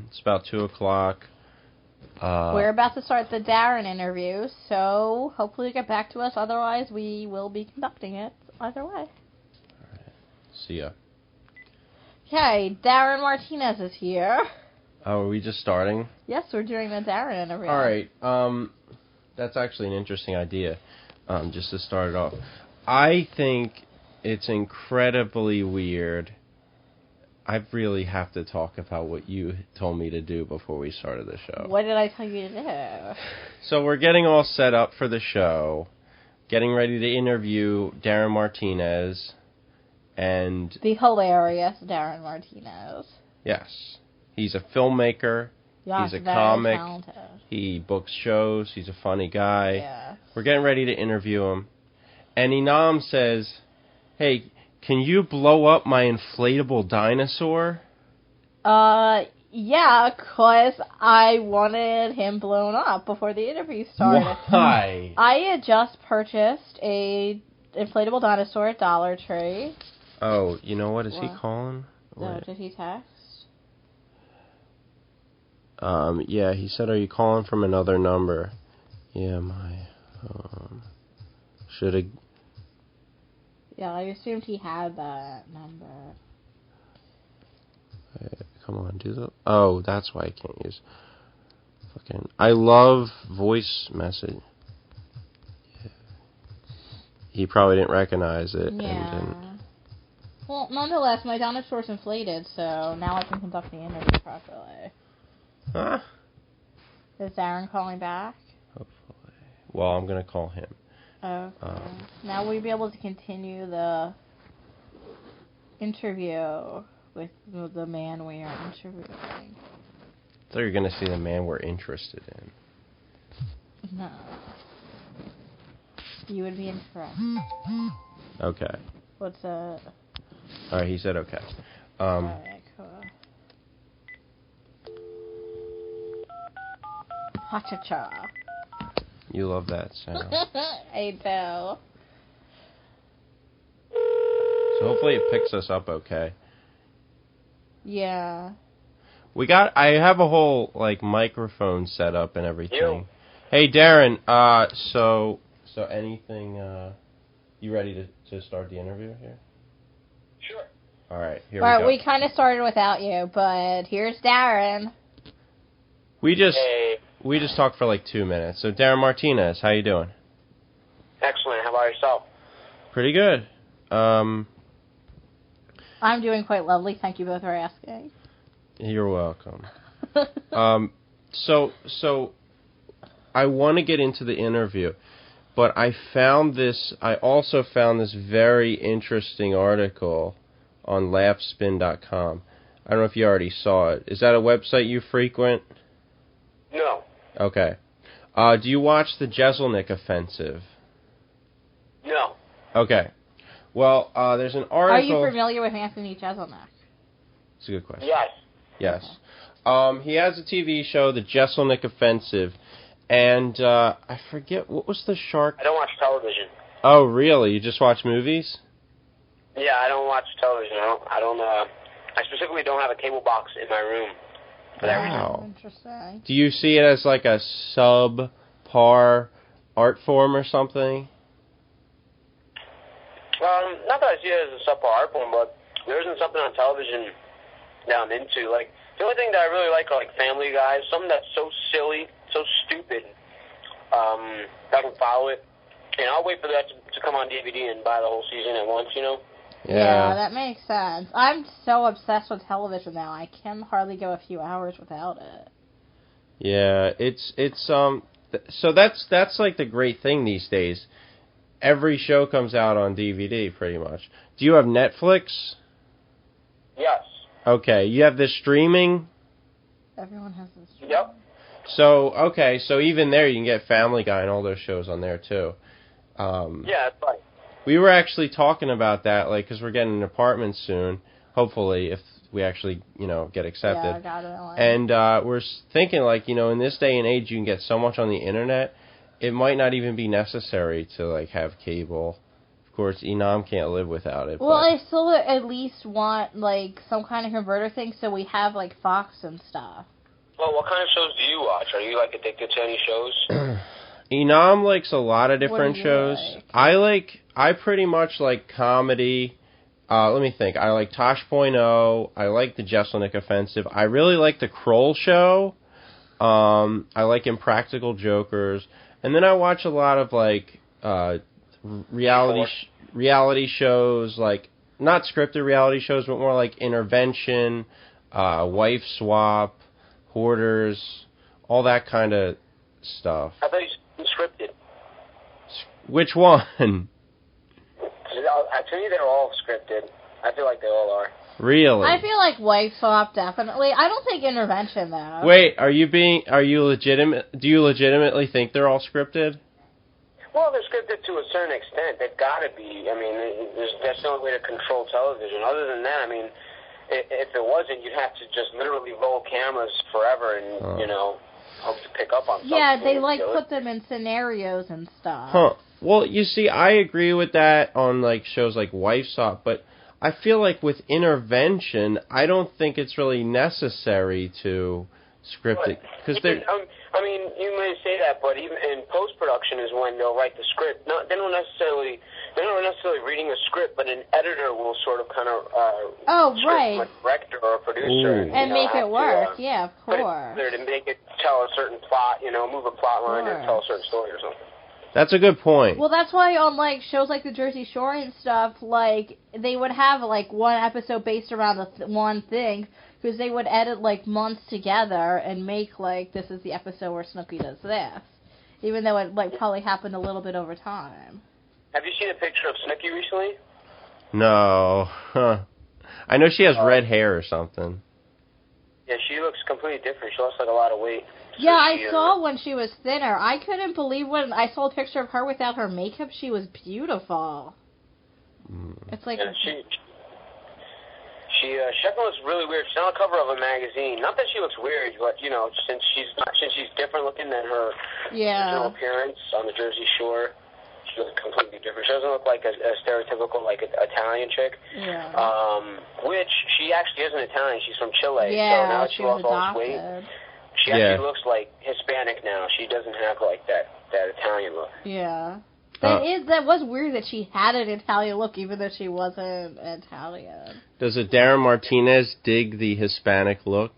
It's about 2 o'clock. We're about to start the Darin interview, so hopefully you get back to us. Otherwise, we will be conducting it either way. All right. See ya. Okay, Darin Martinez is here. Oh, are we just starting? Yes, we're doing the Darin interview. All right. That's actually an interesting idea, just to start it off. I think it's incredibly weird. I really have to talk about what you told me to do before we started the show. What did I tell you to do? So we're getting all set up for the show, getting ready to interview Darin Martinez, and... The hilarious Darin Martinez. Yes. He's a filmmaker. Yes, he's a very comic. Talented. He books shows. He's a funny guy. Yeah. We're getting ready to interview him. And Inam says, hey, can you blow up my inflatable dinosaur? Yeah, 'cause I wanted him blown up before the interview started. Why? I had just purchased a inflatable dinosaur at Dollar Tree. Oh, you know what? Is he calling? Did he text? Yeah, he said, are you calling from another number? Yeah, should have... Yeah, I assumed he had that number. Come on, do the... Oh, that's why I can't use... Fucking... I love voice message. Yeah. He probably didn't recognize it. Yeah. And didn't... Well, nonetheless, my dinosaur's inflated, so now I can conduct the interview properly. Huh? Is Darin calling back? Hopefully. Well, I'm going to call him. Okay. Now we'll be able to continue the interview with the man we are interviewing. I thought you were going to see the man we're interested in. No. You would be interested. Okay. What's that? Alright, he said okay. Alright, cool. Ha-cha-cha. You love that sound. I do. So hopefully it picks us up okay. Yeah. I have a whole, microphone set up and everything. You. Hey, Darin, so anything, you ready to start the interview here? Sure. Alright, here Alright, we go. we kind of started without you, but here's Darin. We just Hey. talked for 2 minutes. So, Darin Martinez, how you doing? Excellent. How about yourself? Pretty good. I'm doing quite lovely. Thank you both for asking. You're welcome. So I want to get into the interview, but I also found this very interesting article on laughspin.com. I don't know if you already saw it. Is that a website you frequent? No. Okay. Do you watch the Jeselnik Offensive? No. Okay. Well, there's an article... Are you familiar with Anthony Jeselnik? It's a good question. Yes. Yes. He has a TV show, The Jeselnik Offensive, and I forget, what was the shark... I don't watch television. Oh, really? You just watch movies? Yeah, I don't watch television. I specifically don't have a cable box in my room for that reason. Wow. Interesting. Do you see it as a subpar art form or something? Not that I see it as a subpar art form, but there isn't something on television that I'm into. The only thing that I really like are Family Guy, something that's so silly, so stupid. I can follow it, and I'll wait for that to come on DVD and buy the whole season at once. Yeah, that makes sense. I'm so obsessed with television now. I can hardly go a few hours without it. Yeah, it's so that's the great thing these days. Every show comes out on DVD, pretty much. Do you have Netflix? Yes. Okay, you have this streaming? Everyone has this. Yep. So even there you can get Family Guy and all those shows on there, too. Yeah, that's right. We were actually talking about that, because we're getting an apartment soon, hopefully, if we actually, get accepted. Yeah, I got it. And we're thinking, in this day and age, you can get so much on the internet, it might not even be necessary to, have cable. Of course, Enam can't live without it. Well, I still at least want, like, some kind of converter thing so we have, like, Fox and stuff. Well, what kind of shows do you watch? Are you, like, addicted to any shows? Enam likes a lot of different shows. Like? I pretty much like comedy. Let me think. I like Tosh.0. I like the Jeselnik Offensive. I really like the Kroll Show. I like Impractical Jokers. And then I watch a lot of, like, reality shows, like, not scripted reality shows, but more like Intervention, Wife Swap, Hoarders, all that kind of stuff. I thought you said scripted. Which one? To me, they're all scripted. I feel like they all are. Really? I feel like Wife Swap definitely. I don't think Intervention though. Wait, do you legitimately think they're all scripted? Well, they're scripted to a certain extent. They've got to be. I mean, that's the only way to control television. Other than that, I mean, if it wasn't, you'd have to just literally roll cameras forever and, hope to pick up on something. Yeah, they, like, put them in scenarios and stuff. Huh. Well, you see, I agree with that on, like, shows like Wife Swap, but I feel like with Intervention, I don't think it's really necessary to script it. Because they're... I mean, you may say that, but even in post-production is when they'll write the script. They're not necessarily reading a script, but an editor will sort of kind of right, a director or a producer, and make it work. Yeah, of course. They're to make it tell a certain plot, move a plot line or tell a certain story or something. That's a good point. Well, that's why on, like, shows like the Jersey Shore and stuff, like, they would have, like, one episode based around one thing, because they would edit, like, months together and make, like, this is the episode where Snooki does this. Even though it, like, probably happened a little bit over time. Have you seen a picture of Snooki recently? No. Huh. I know she has red hair or something. Yeah, she looks completely different. She lost, like, a lot of weight. Yeah, I saw when she was thinner. I couldn't believe when I saw a picture of her without her makeup. She was beautiful. It's like... Yeah, she looks really weird. She's on the cover of a magazine. Not that she looks weird, but since she's different looking than her original appearance on the Jersey Shore, she looks completely different. She doesn't look like a stereotypical Italian chick. Yeah. Which she actually isn't Italian. She's from Chile. Yeah, so now she lost all this weight. She actually looks like Hispanic now. She doesn't have like that Italian look. Yeah. That was weird that she had an Italian look, even though she wasn't Italian. Does a Darin Martinez dig the Hispanic look?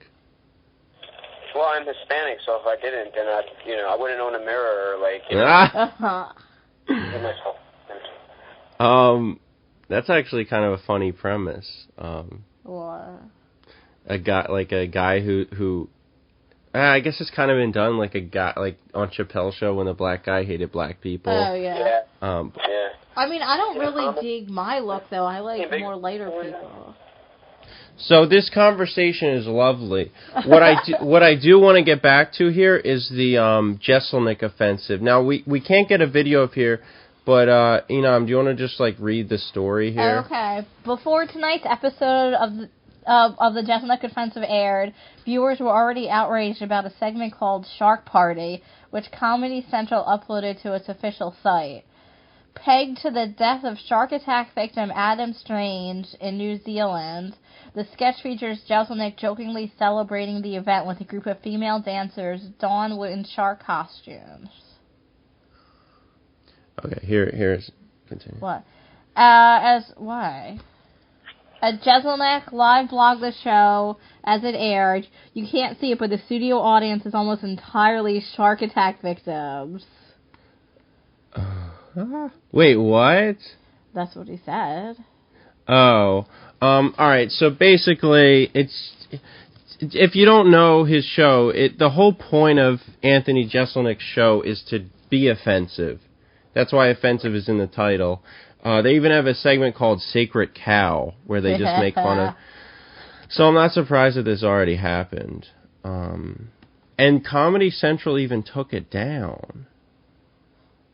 Well, I'm Hispanic, so if I didn't, then I wouldn't own a mirror or myself. That's actually kind of a funny premise. What? A guy who I guess it's kind of been done like a guy like on Chappelle's show when the black guy hated black people. Oh yeah. Yeah. I mean, I don't really dig my look though. I like more lighter people. So this conversation is lovely. What I do want to get back to here is the Jeselnik Offensive. Now we can't get a video up here, but Enam, do you want to just like read the story here? Okay. Before tonight's episode of the Jeselnik Offensive aired, viewers were already outraged about a segment called Shark Party, which Comedy Central uploaded to its official site. Pegged to the death of shark attack victim Adam Strange in New Zealand, the sketch features Jeselnik jokingly celebrating the event with a group of female dancers donned in shark costumes. Okay, here's continue. What? Why? Jeselnik live blogged the show as it aired. You can't see it, but the studio audience is almost entirely shark attack victims. Wait, what? That's what he said. Oh, alright, so basically, if you don't know his show, the whole point of Anthony Jeselnik's show is to be offensive. That's why offensive is in the title. They even have a segment called Sacred Cow, where they just make fun of... So I'm not surprised that this already happened. And Comedy Central even took it down.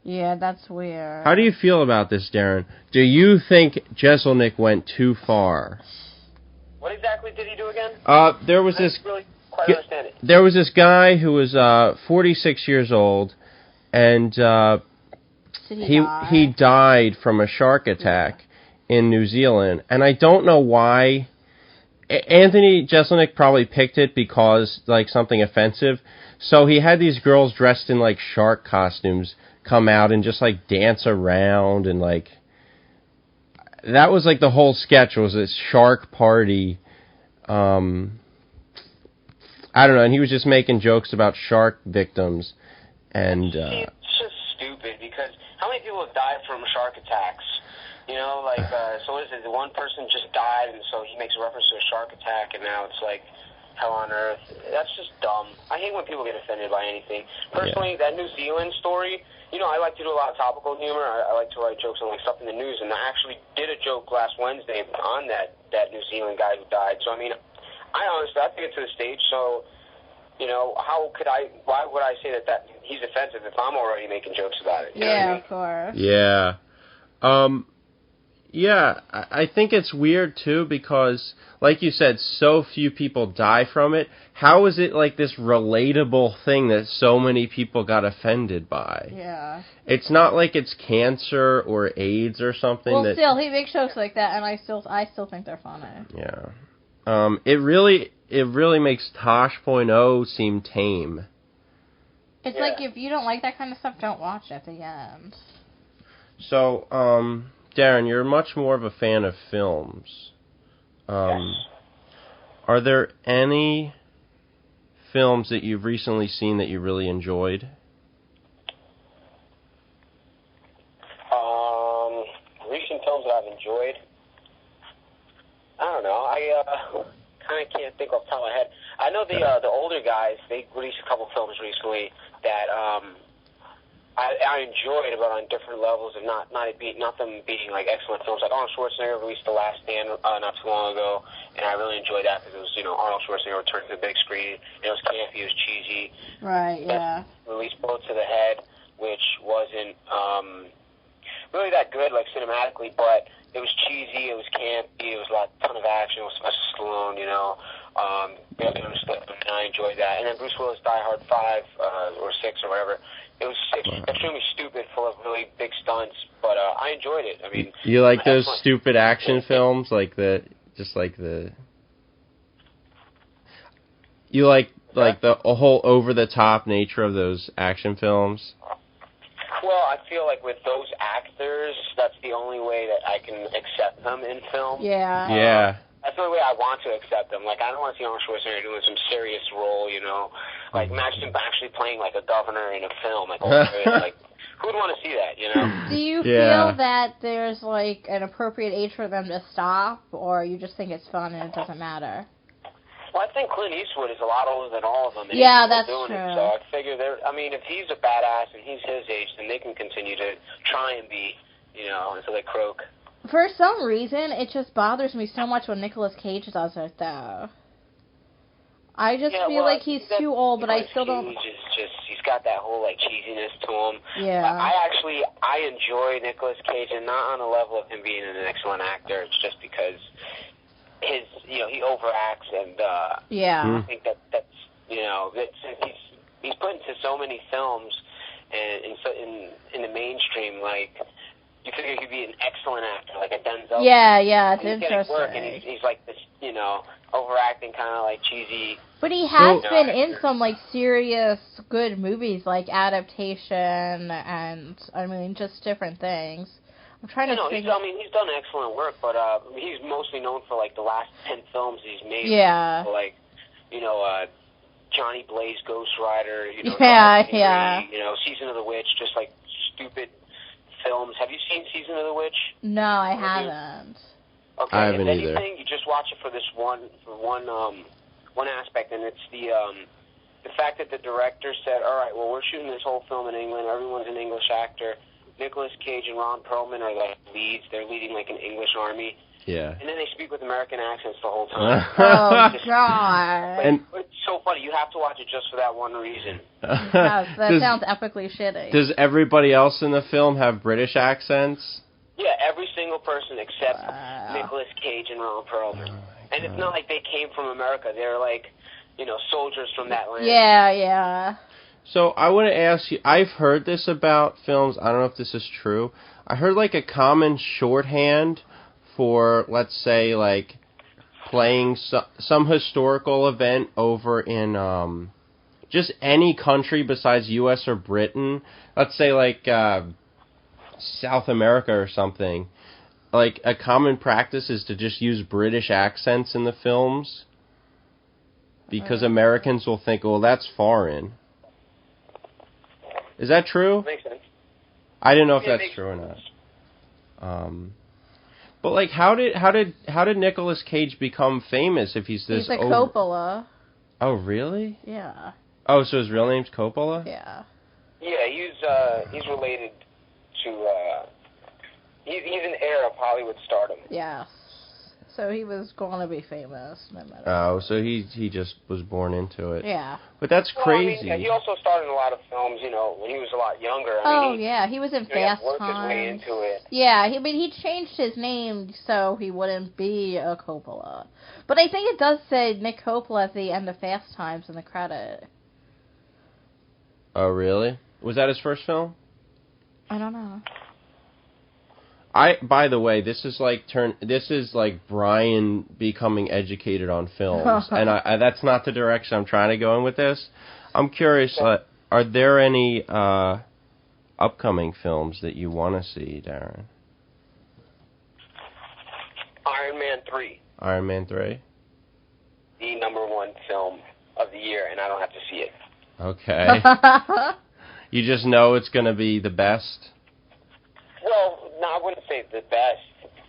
Yeah, that's weird. How do you feel about this, Darin? Do you think Jeselnik went too far? What exactly did he do again? There was I didn't really quite understand it. There was this guy who was 46 years old, and did he die? He died from a shark attack in New Zealand, and I don't know why. Anthony Jeselnik probably picked it because, like, something offensive. So he had these girls dressed in, like, shark costumes come out and just, like, dance around and, like... That was, like, the whole sketch was this shark party. I don't know, and he was just making jokes about shark victims. And, it's just stupid because how many people have died from shark attacks? You know, like, so what is it? The one person just died, and so he makes a reference to a shark attack, and now it's like hell on earth. That's just dumb. I hate when people get offended by anything. Personally, that New Zealand story, you know, I like to do a lot of topical humor. I like to write jokes on, like, stuff in the news, and I actually did a joke last Wednesday on that New Zealand guy who died. So, I mean, I honestly, I think it's to the stage, so, you know, why would I say that he's offensive if I'm already making jokes about it? You know what I mean? Of course. Yeah. Yeah, I think it's weird, too, because, like you said, so few people die from it. How is it, like, this relatable thing that so many people got offended by? Yeah. It's not like it's cancer or AIDS or something. Well, still, he makes jokes like that, and I still think they're funny. Yeah. It really makes Tosh.0 seem tame. It's like, if you don't like that kind of stuff, don't watch at the end. So, Darin, you're much more of a fan of films. Yes. Are there any films that you've recently seen that you really enjoyed? Recent films that I've enjoyed? I don't know. I kind of can't think off the top of my head. I know the older guys, they released a couple films recently that I enjoyed, but on different levels, and not them being like excellent films. Like Arnold Schwarzenegger released The Last Stand not too long ago, and I really enjoyed that because it was, you know, Arnold Schwarzenegger returned to the big screen. It was campy, it was cheesy. Right. Yeah. Released Bullet to the Head, which wasn't really that good, like cinematically, but it was cheesy, it was campy, it was a ton of action, it was Sylvester Stallone, you know. And I enjoyed that. And then Bruce Willis, Die Hard 5 or 6 or whatever. It was extremely stupid, full of really big stunts, but I enjoyed it. I mean, you like those stupid action films, you like the whole over the top nature of those action films? Well, I feel like with those actors, that's the only way that I can accept them in film. Yeah. Yeah. That's the only way I want to accept them. Like, I don't want to see Arnold Schwarzenegger doing some serious role, you know. Like, imagine him actually playing, like, a governor in a film. Like, like, who would want to see that, you know? Do you feel that there's, like, an appropriate age for them to stop, or you just think it's fun and it doesn't matter? Well, I think Clint Eastwood is a lot older than all of them. And yeah, he's that's doing true. It, so I figure if he's a badass and he's his age, then they can continue to try and be, you know, until they croak. For some reason, it just bothers me so much when Nicolas Cage does it, though. I just feel like he's too old, but I still don't... He's got that whole, like, cheesiness to him. Yeah. I enjoy Nicolas Cage, and not on the level of him being an excellent actor. It's just because he overacts, and I think that's, you know, he's put into so many films, and in the mainstream, like... You figure he'd be an excellent actor, like a Denzel. Yeah, it's interesting. Getting work, and he's like this, you know, overacting, kind of like cheesy. But he has been in some like serious good movies, like Adaptation, and I mean just different things. I'm trying to think. He's done excellent work, but he's mostly known for like the last 10 films he's made. Yeah. Like, you know, Johnny Blaze, Ghost Rider. You know, yeah. You know, Season of the Witch, just like stupid films. Have you seen Season of the Witch? No, I haven't. Okay, I haven't if either. anything, you just watch it for this one aspect, and it's the fact that the director said, all right, well, we're shooting this whole film in England. Everyone's an English actor. Nicolas Cage and Ron Perlman are like leads. They're leading like an English army. Yeah. And then they speak with American accents the whole time. Oh, God. And it's so funny. You have to watch it just for that one reason. That sounds epically shitty. Does everybody else in the film have British accents? Yeah, every single person except Nicolas Cage and Ron Perlman. And it's not like they came from America. They're like, you know, soldiers from that land. Yeah. So I want to ask you, I've heard this about films, I don't know if this is true. I heard like a common shorthand for, let's say, like playing some historical event over in just any country besides U.S. or Britain. Let's say like South America or something. Like a common practice is to just use British accents in the films because Americans will think, well, that's foreign. Is that true? Makes sense. I didn't know if that's true or not. But like, how did Nicolas Cage become famous if he's this? He's a Coppola. Oh, really? Yeah. Oh, so his real name's Coppola? Yeah. Yeah, he's related to. He's an heir of Hollywood stardom. Yeah. So he was going to be famous, no matter. Oh, so he just was born into it. Yeah. But that's crazy. Well, I mean, he also started in a lot of films, you know, when he was a lot younger. Yeah, he was in Fast worked Times. his way into it. Yeah, he changed his name so he wouldn't be a Coppola. But I think it does say Nick Coppola at the end of Fast Times in the credit. Oh, really? Was that his first film? I don't know. By the way, this is like Brian becoming educated on films, and that's not the direction I'm trying to go in with this. I'm curious, are there any upcoming films that you want to see, Darin? Iron Man 3. Iron Man 3? The #1 film of the year, and I don't have to see it. Okay. You just know it's going to be the best? Well, no, I wouldn't say the best,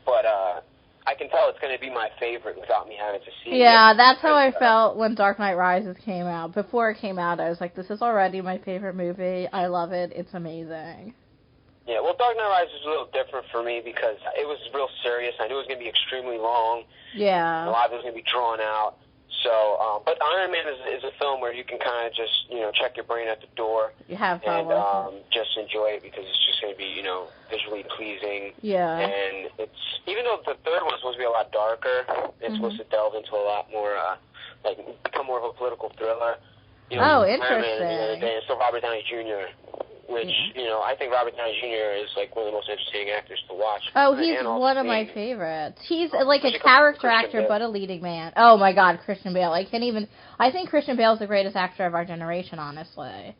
but I can tell it's going to be my favorite without me having to see it. Yeah, that's how I felt when Dark Knight Rises came out. Before it came out, I was like, this is already my favorite movie. I love it. It's amazing. Yeah, well, Dark Knight Rises is a little different for me because it was real serious. I knew it was going to be extremely long. Yeah. A lot of it was going to be drawn out. So, but Iron Man is a film where you can kind of just, you know, check your brain at the door. You have fun and with it. just enjoy it because it's just going to be, you know, visually pleasing. Yeah. And it's, even though the third one's supposed to be a lot darker, it's supposed to delve into a lot more, like, become more of a political thriller. You know, interesting. Iron Man and it's still Robert Downey Jr., which, you know, I think Robert Downey Jr. is, like, one of the most interesting actors to watch. Oh, he's one of my favorites. He's, like, a character actor, but a leading man. Oh, my God, Christian Bale. I think Christian Bale's the greatest actor of our generation, honestly.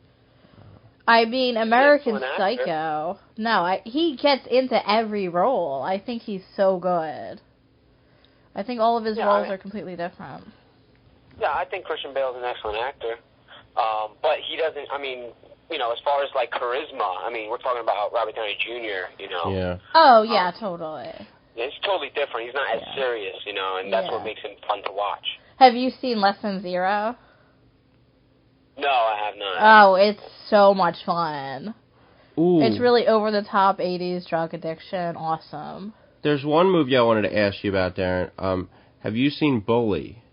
I mean, American Psycho. No, he gets into every role. I think he's so good. I think all of his roles are completely different. Yeah, I think Christian Bale's an excellent actor. But he doesn't, I mean, you know, as far as, like, charisma, I mean, we're talking about Robert Downey Jr., you know. Yeah. Oh, yeah, totally. It's totally different. He's not as serious, you know, and that's what makes him fun to watch. Have you seen Less Than Zero? No, I have not. Oh, it's so much fun. Ooh. It's really over-the-top 80s drug addiction. Awesome. There's one movie I wanted to ask you about, Darin. Have you seen Bully?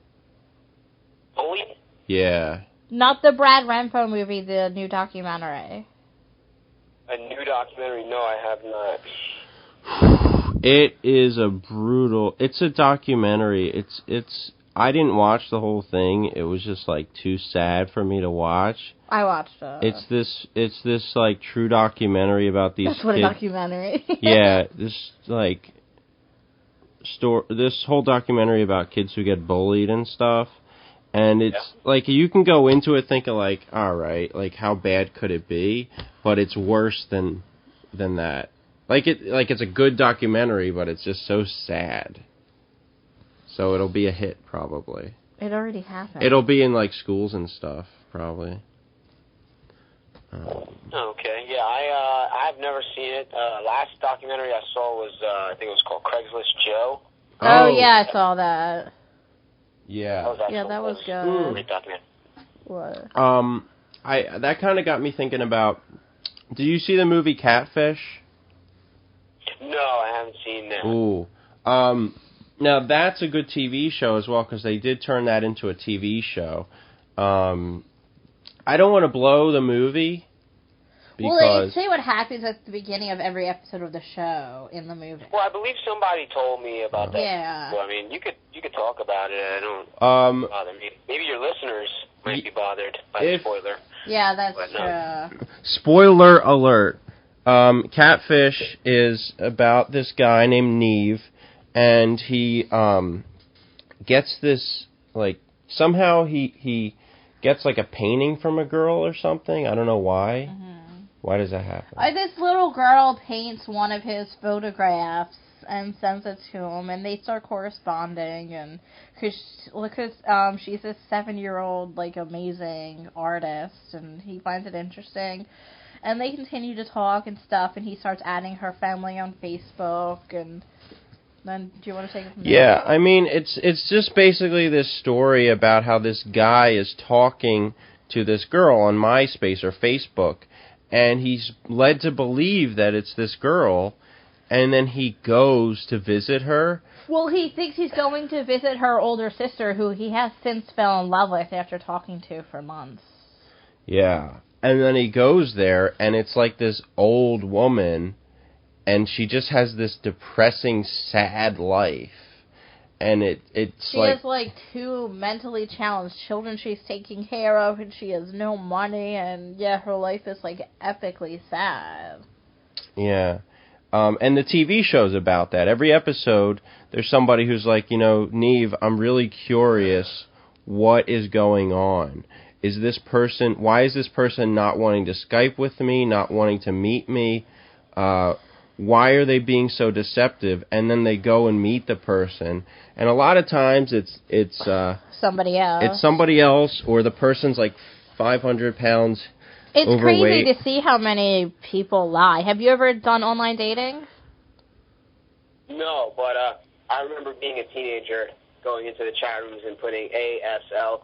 Bully? Yeah. Not the Brad Renfro movie, the new documentary. A new documentary? No, I have not. It is a brutal... It's a documentary. It's. I didn't watch the whole thing. It was just, like, too sad for me to watch. I watched it. It's this like, true documentary about these kids. That's what a documentary. Yeah, this whole documentary about kids who get bullied and stuff. And it's, like, you can go into it thinking, like, alright, like, how bad could it be? But it's worse than that. It's a good documentary, but it's just so sad. So it'll be a hit, probably. It already happened. It'll be in, like, schools and stuff, probably. Okay, yeah, I have never seen it. Last documentary I saw was, I think it was called Craigslist Joe. Oh yeah, I saw that. Yeah. That was good. Great documentary. What? That kind of got me thinking about, did you see the movie Catfish? No, I haven't seen that. Ooh. Now that's a good TV show as well, because they did turn that into a TV show. I don't want to blow the movie. Well, they say what happens at the beginning of every episode of the show in the movie. Well, I believe somebody told me about that. Yeah. Well, I mean, you could talk about it. I don't bother me. Maybe your listeners might be bothered by the spoiler. Yeah, that's But, true. Spoiler alert. Catfish is about this guy named Neve, and he gets this, like, somehow he gets, like, a painting from a girl or something. I don't know why. Mm-hmm. Why does that happen? This little girl paints one of his photographs and sends it to him, and they start corresponding, and because she's this 7-year-old, like, amazing artist, and he finds it interesting, and they continue to talk and stuff, and he starts adding her family on Facebook, and then, do you want to take it from there? Yeah, I mean, it's just basically this story about how this guy is talking to this girl on MySpace or Facebook, and he's led to believe that it's this girl, and then he goes to visit her. Well, he thinks he's going to visit her older sister, who he has since fell in love with after talking to for months. Yeah, and then he goes there, and it's like this old woman, and she just has this depressing, sad life. And she has, like, 2 mentally challenged children she's taking care of, and she has no money, and, yeah, her life is, like, epically sad. Yeah. And the TV show's about that. Every episode, there's somebody who's like, Neve, I'm really curious what is going on. Why is this person not wanting to Skype with me, not wanting to meet me? Why are they being so deceptive? And then they go and meet the person. And a lot of times it's somebody else. It's somebody else, or the person's like 500 pounds It's overweight. crazy to see how many people lie. Have you ever done online dating? No, but I remember being a teenager going into the chat rooms and putting ASL ?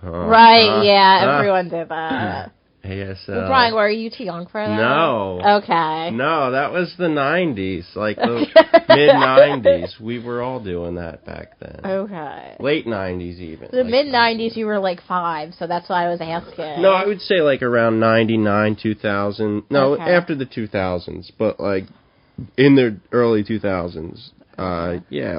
Right, yeah, everyone did that. ASL. Well, Brian, were you too young for that? No. Okay. No, that was the 90s, like the mid-90s. We were all doing that back then. Okay. Late 90s even. The mid-90s you were like 5, so that's why I was asking. No, I would say like around 99, 2000. No, Okay. after the 2000s, but like in the early 2000s. Yeah,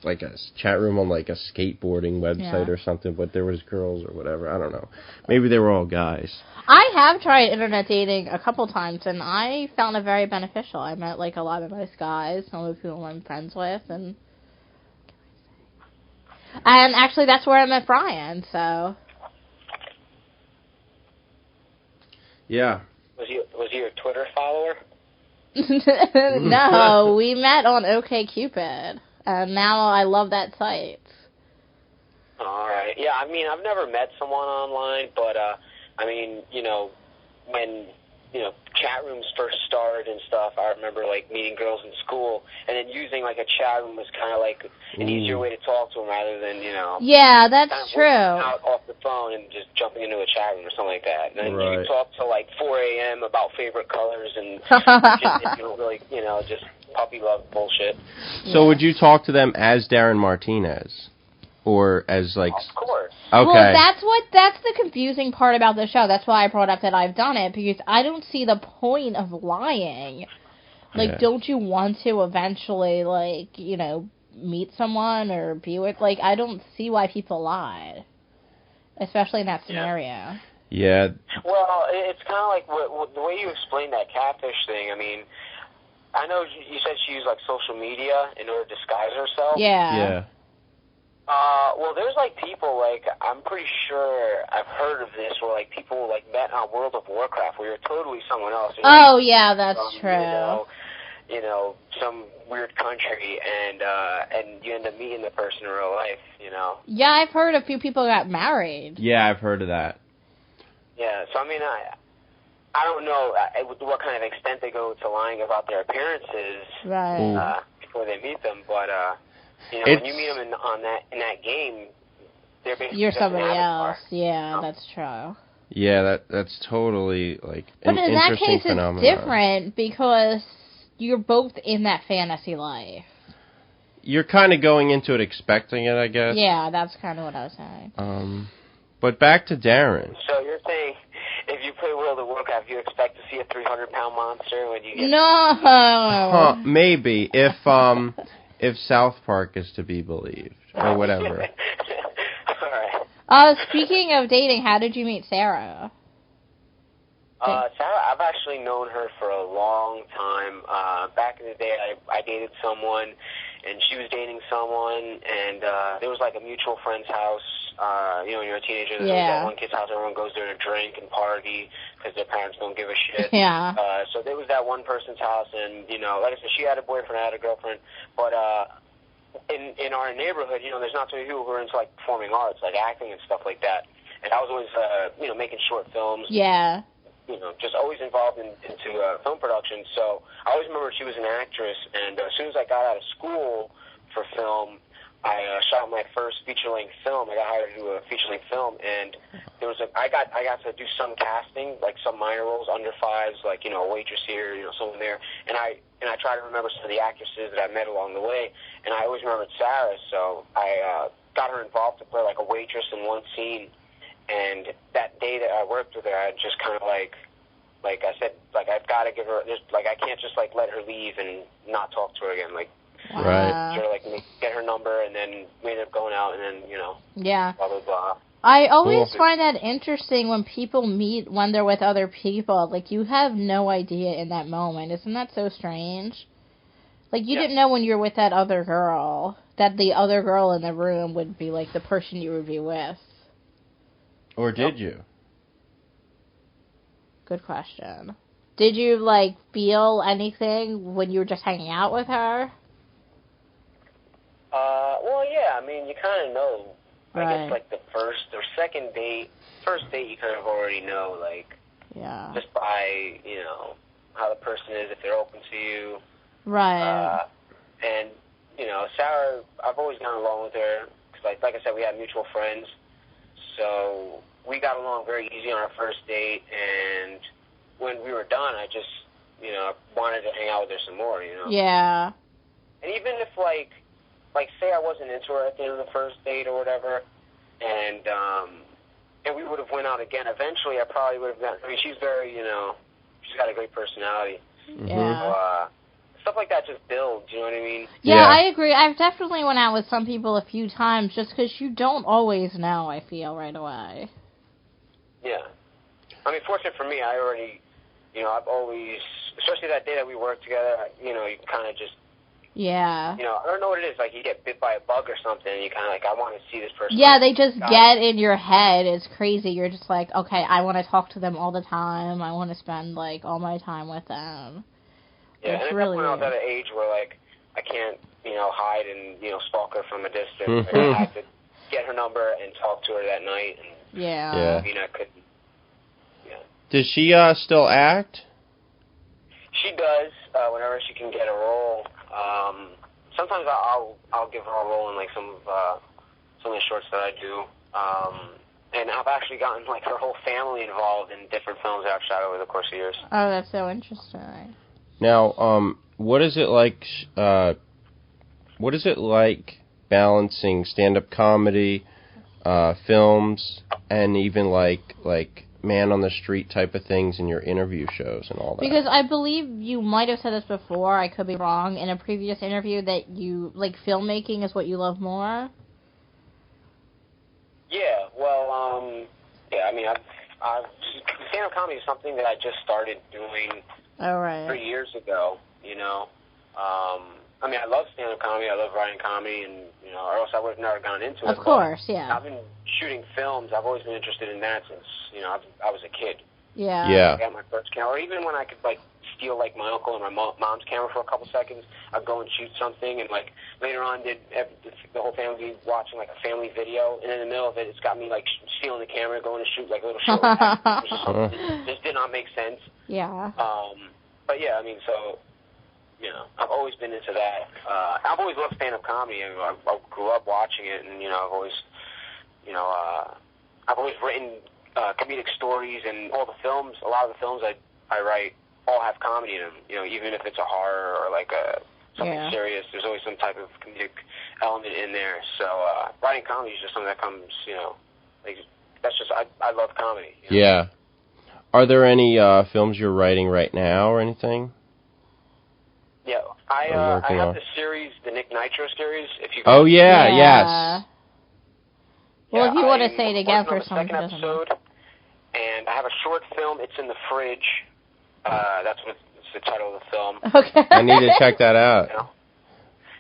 like a chat room on like a skateboarding website or something, but there was girls or whatever. I don't know. Maybe they were all guys. I have tried internet dating a couple times, and I found it very beneficial. I met like a lot of nice guys, some of whom I'm friends with, and actually that's where I met Brian. So Yeah. Was he your Twitter follower? no, we met on OkCupid. And now I love that site. All right. Yeah, I mean, I've never met someone online, but, I mean, when, chat rooms first started and stuff, I remember, like, meeting girls in school, and then using, like, a chat room was kind of like an easier way to talk to them rather than, Yeah, that's kind of true. out off the phone and just jumping into a chat room or something like that. And then you talk till, like, 4 a.m. about favorite colors and just, really, just puppy love bullshit. So would you talk to them as Darin Martinez? Or as, like... Of course. Okay. Well, that's the confusing part about the show. That's why I brought up that I've done it, because I don't see the point of lying. Like, don't you want to eventually, like, meet someone or be with... Like, I don't see why people lie. Especially in that scenario. Yeah. Well, it's kind of like the way you explained that catfish thing. I mean, I know you said she used, like, social media in order to disguise herself. Yeah. Well, there's, like, people, like, I'm pretty sure I've heard of this, where, like, people, like, met on World of Warcraft, where you're totally someone else. Oh, yeah, that's true. Some weird country, and you end up meeting the person in real life, Yeah, I've heard a few people got married. Yeah, I've heard of that. Yeah, so, I mean, I don't know what kind of extent they go to lying about their appearances before they meet them, but when you meet them in that game, they're basically you're just somebody an avatar. else. Yeah, that's true. Yeah, that's totally like but an in that interesting case, phenomenon. it's different because you're both in that fantasy life. You're kind of going into it expecting it, I guess. Yeah, that's kind of what I was saying. But back to Darin. So you're saying if you play World of Warcraft, you expect to see a 300-pound monster when you get... No! Maybe, if South Park is to be believed, or whatever. All right. Speaking of dating, how did you meet Sarah? Sarah, I've actually known her for a long time. Back in the day, I dated someone, and she was dating someone, and there was like a mutual friend's house. You know, when you're a teenager, there's always that one kid's house everyone goes there to drink and party because their parents don't give a shit. Yeah. So there was that one person's house, and, you know, like I said, she had a boyfriend, I had a girlfriend, but in our neighborhood, you know, there's not too many people who are into, like, performing arts, like acting and stuff like that. And I was always, you know, making short films. Yeah. You know, just always involved into film production. So I always remember she was an actress, and as soon as I got out of school for film, I shot my first feature-length film. I got hired to do a feature-length film, and there was I got to do some casting, like some minor roles, under fives, like, you know, a waitress here, you know, someone there, and I try to remember some of the actresses that I met along the way, and I always remembered Sarah, so I got her involved to play like a waitress in one scene. And that day that I worked with her, I just kind of like I said, like, I've got to give her, like, I can't just, like, let her leave and not talk to her again. Like, Right. sort of, like, get her number, and then we ended up going out, and then, you know, Yeah. blah, blah, blah. I always find that interesting when people meet when they're with other people. Like, you have no idea in that moment. Isn't that so strange? Like, you didn't know when you were with that other girl that the other girl in the room would be, like, the person you would be with. Or did you? Good question. Did you, like, feel anything when you were just hanging out with her? Well, yeah, I mean, you kind of know. Right. I guess, like, the first or second date, first date you kind of already know, like, just by, you know, how the person is, if they're open to you. Right. And, you know, Sarah, I've always gotten along with her, because, like I said, we had mutual friends. So we got along very easy on our first date, and when we were done, I just, you know, wanted to hang out with her some more, you know? Yeah. And even if, like say I wasn't into her at the end of the first date or whatever, and we would have went out again, eventually I probably would have gotten, I mean, she's very, you know, she's got a great personality. Yeah. So, stuff like that just builds, you know what I mean? Yeah, I agree. I've definitely went out with some people a few times just because you don't always know, I feel, right away. Yeah. I mean, fortunate for me, I already, you know, I've always, especially that day that we worked together, you know, you kind of just, you know, I don't know what it is, like you get bit by a bug or something, and you kind of like, I want to see this person. Yeah, they just get in your head. It's crazy. You're just like, okay, I want to talk to them all the time. I want to spend, like, all my time with them. Yeah, it's and really I was at an age where, like, I can't, you know, hide and, you know, stalk her from a distance. I had to get her number and talk to her that night. And, I mean, I couldn't. Yeah. Does she still act? She does whenever she can get a role. Sometimes I'll give her a role in, like, some of the shorts that I do. And I've actually gotten, like, her whole family involved in different films that I've shot over the course of years. Oh, that's so interesting. Now, what is it like? What is it like balancing stand-up comedy, films, and even like man on the street type of things in your interview shows and all that? Because I believe you might have said this before. I could be wrong in a previous interview that you like filmmaking is what you love more. Yeah. Well, yeah. I mean, I've stand-up comedy is something that I just started doing. 3 years ago, you know. I mean, I love stand-up comedy. I love writing comedy, and, you know, or else I would have never gone into it. Of course, yeah. I've been shooting films. I've always been interested in that since, you know, I was a kid. Yeah. Yeah. I got my first camera. Or even when I could, like, steal, like, my uncle and my mom's camera for a couple seconds, I'd go and shoot something, and, like, later on the whole family be watching, like, a family video, and in the middle of it, it's got me, like, stealing the camera, going to shoot, like, a little short. Just did not make sense. Yeah. But yeah, I mean, so, you know, I've always been into that. I've always loved stand-up comedy. I grew up watching it, and, you know, I've always, you know, I've always written comedic stories, and all the films, a lot of the films I write all have comedy in them. You know, even if it's a horror or like something serious, there's always some type of comedic element in there. So writing comedy is just something that comes, you know, like that's just I love comedy. You know? Yeah. Are there any films you're writing right now or anything? Yeah, I have the series, the Nick Nitro series. If you yes. Well, if you want to say it again for someone who doesn't know. And and I have a short film. It's in the fridge. That's what it's the title of the film. Okay. I need to check that out. You know?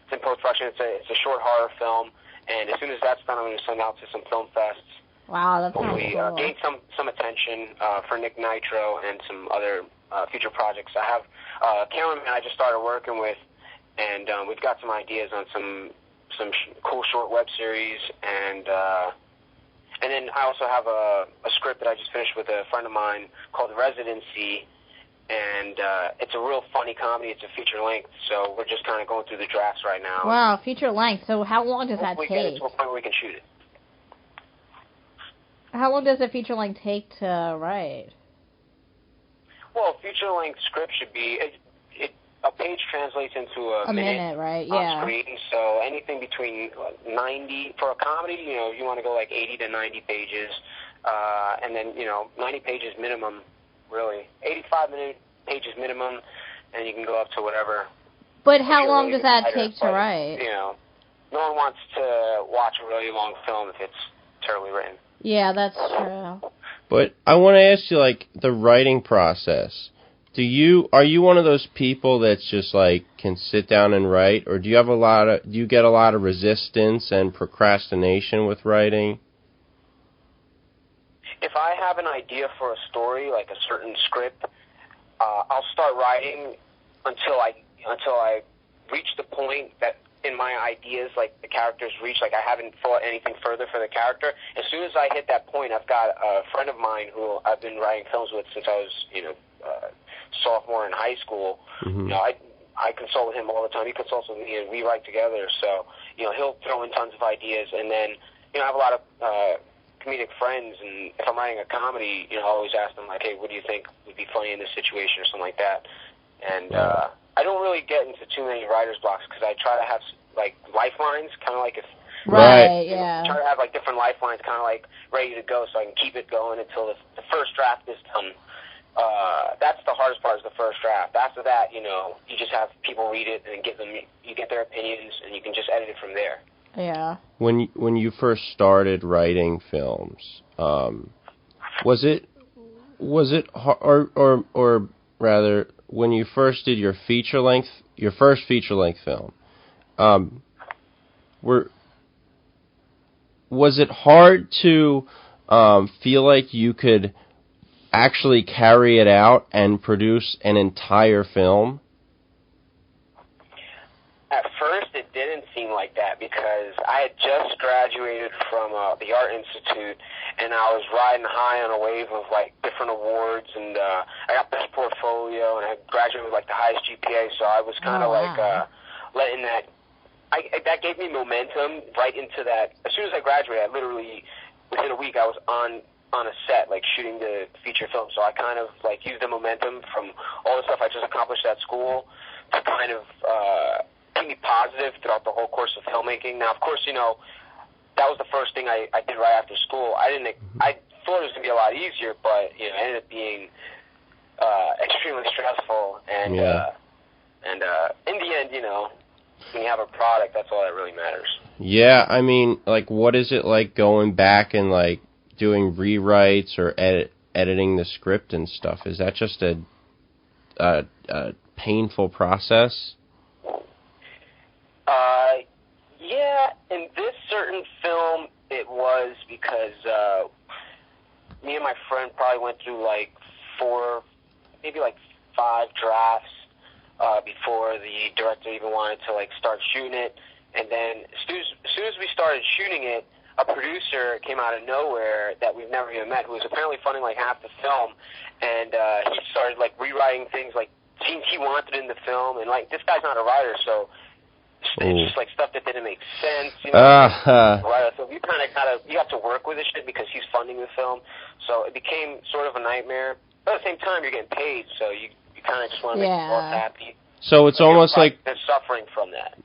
It's in post-production. It's a short horror film, and as soon as that's done, I'm going to send out to some film fests. Wow, that's Hopefully cool. gain some attention for Nick Nitro and some other future projects. I have a cameraman I just started working with, and we've got some ideas on some cool short web series, and then I also have a script that I just finished with a friend of mine called Residency, and it's a real funny comedy. It's a feature length, so we're just kind of going through the drafts right now. Wow, feature length. So how long does that We get it take? to a point where we can shoot it. How long does a feature length take to write? Well, feature length script should be a page translates into a minute, right? on Yeah. screen. So anything between 90 for a comedy, you want to go like 80 to 90 pages, and then 90 pages minimum, really 85 pages minimum, and you can go up to whatever. But how long really does that tighter, take to but, write? No one wants to watch a really long film if it's terribly written. Yeah, that's true. But I want to ask you, like, the writing process. Are you one of those people that's just like can sit down and write, or do you get a lot of resistance and procrastination with writing? If I have an idea for a story, like a certain script, I'll start writing until I reach the point that in my ideas, like the characters reach, like I haven't thought anything further for the character. As soon as I hit that point, I've got a friend of mine who I've been writing films with since I was, sophomore in high school. Mm-hmm. I consult with him all the time. He consults with me, and we write together. So, he'll throw in tons of ideas, and then, I have a lot of comedic friends, and if I'm writing a comedy, I always ask them, like, hey, what do you think would be funny in this situation or something like that? And I don't really get into too many writer's blocks because I try to have, like, lifelines, kind of like if... Right, yeah. Try to have, like, different lifelines kind of, like, ready to go so I can keep it going until the first draft is done. That's the hardest part is the first draft. After that, you just have people read it and you get their opinions, and you can just edit it from there. Yeah. When you first started writing films, was it or rather when you first did your first feature length film, was it hard to feel like you could actually carry it out and produce an entire film? At first, it didn't seem like that because I had just graduated from the Art Institute, and I was riding high on a wave of, like, different awards, and I got best portfolio, and I graduated with, like, the highest GPA, so I was kind of letting that... that gave me momentum right into that. As soon as I graduated, I literally, within a week, I was on a set, like, shooting the feature film, so I kind of, like, used the momentum from all the stuff I just accomplished at school to kind of... keep me positive throughout the whole course of filmmaking. Now, of course, that was the first thing I did right after school. I thought it was going to be a lot easier, but, it ended up being extremely stressful. And, in the end, when you have a product, that's all that really matters. Yeah, I mean, like, what is it like going back and, like, doing rewrites or editing the script and stuff? Is that just a painful process? Yeah, in this certain film, it was because me and my friend probably went through, like, 4, maybe, like, 5 drafts before the director even wanted to, like, start shooting it. And then as soon as we started shooting it, a producer came out of nowhere that we've never even met, who was apparently funding, like, half the film, and he started, like, rewriting things, like, scenes he wanted in the film, and, like, this guy's not a writer, so... It's just like stuff that didn't make sense, Right? So you kind of you have to work with this shit because he's funding the film. So it became sort of a nightmare. But at the same time, you're getting paid, so you kind of just want to make the boss happy. So it's almost like they're suffering from that.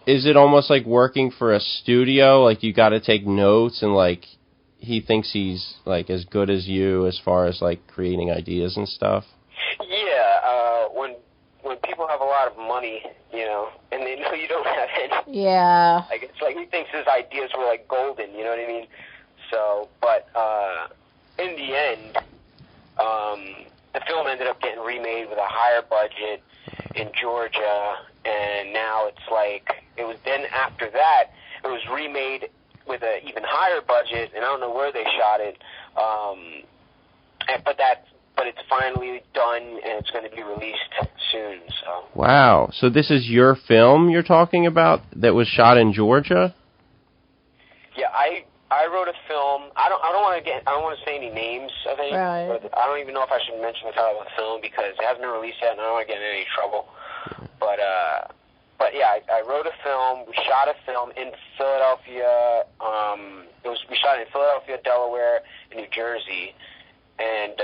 Is it almost like working for a studio? Like you got to take notes, and like he thinks he's like as good as you as far as like creating ideas and stuff. Yeah, when people have a lot of money, and they know you don't have any. Yeah. Like, it's like he thinks his ideas were, like, golden, you know what I mean? So, but in the end, with a higher budget in Georgia, and now it's like, it was then after that, it was remade with an even higher budget, and I don't know where they shot it, but it's finally done, and it's going to be released soon. So. Wow. So this is your film you're talking about that was shot in Georgia? Yeah, I wrote a film. I don't want to say any names of any. Right. But I don't even know if I should mention the title of the film because it hasn't been released yet, and I don't want to get in any trouble. But yeah, I wrote a film. We shot a film in Philadelphia. We shot it in Philadelphia, Delaware, and New Jersey, and